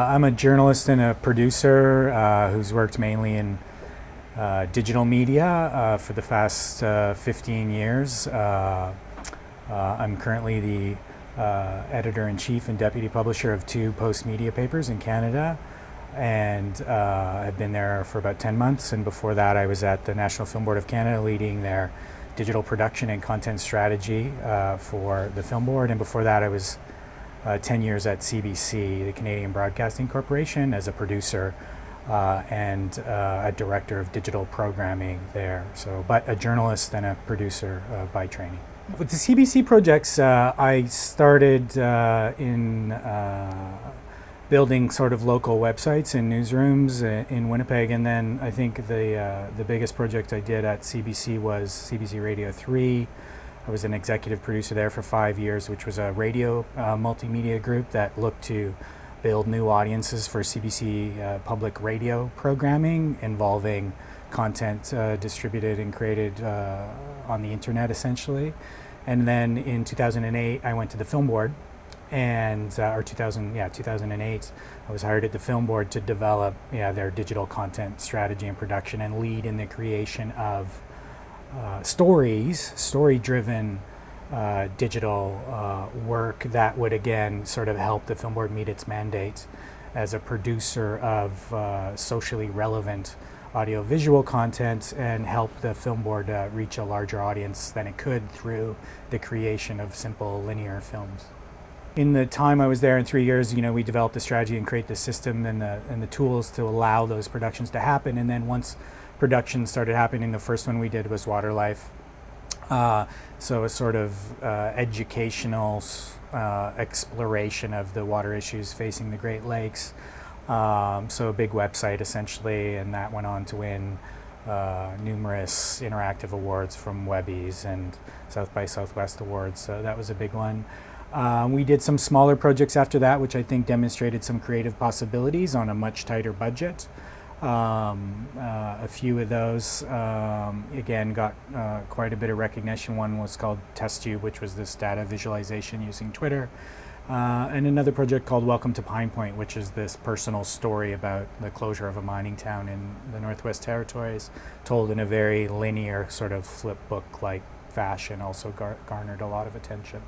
I'm a journalist and a producer who's worked mainly in digital media for the past 15 years. I'm currently the editor-in-chief and deputy publisher of 2 Postmedia papers in Canada, and I've been there for about 10 months, and before that I was at the National Film Board of Canada leading their digital production and content strategy for the Film Board, and before that I was 10 years at CBC, the Canadian Broadcasting Corporation, as a producer and a director of digital programming there. So, but a journalist and a producer by training. With the CBC projects, I started in building sort of local websites and newsrooms in Winnipeg, and then I think the biggest project I did at CBC was CBC Radio 3. I was an executive producer there for 5 years, which was a radio multimedia group that looked to build new audiences for CBC public radio programming involving content distributed and created on the internet, essentially. And then in 2008, I went to the Film Board, and 2008, I was hired at the Film Board to develop their digital content strategy and production and lead in the creation of story-driven digital work that would again sort of help the Film Board meet its mandate as a producer of socially relevant audiovisual content and help the Film Board reach a larger audience than it could through the creation of simple linear films. In the time I was there in 3 years, we developed the strategy and create the system and the tools to allow those productions to happen. And then once production started happening, the first one we did was Water Life. So a sort of educational exploration of the water issues facing the Great Lakes. So a big website essentially, and that went on to win numerous interactive awards from Webby's and South by Southwest Awards. So that was a big one. We did some smaller projects after that, which I think demonstrated some creative possibilities on a much tighter budget. A few of those, again, got quite a bit of recognition. One was called Test Tube, which was this data visualization using Twitter. And another project called Welcome to Pine Point, which is this personal story about the closure of a mining town in the Northwest Territories, told in a very linear sort of flip book-like fashion, also garnered a lot of attention.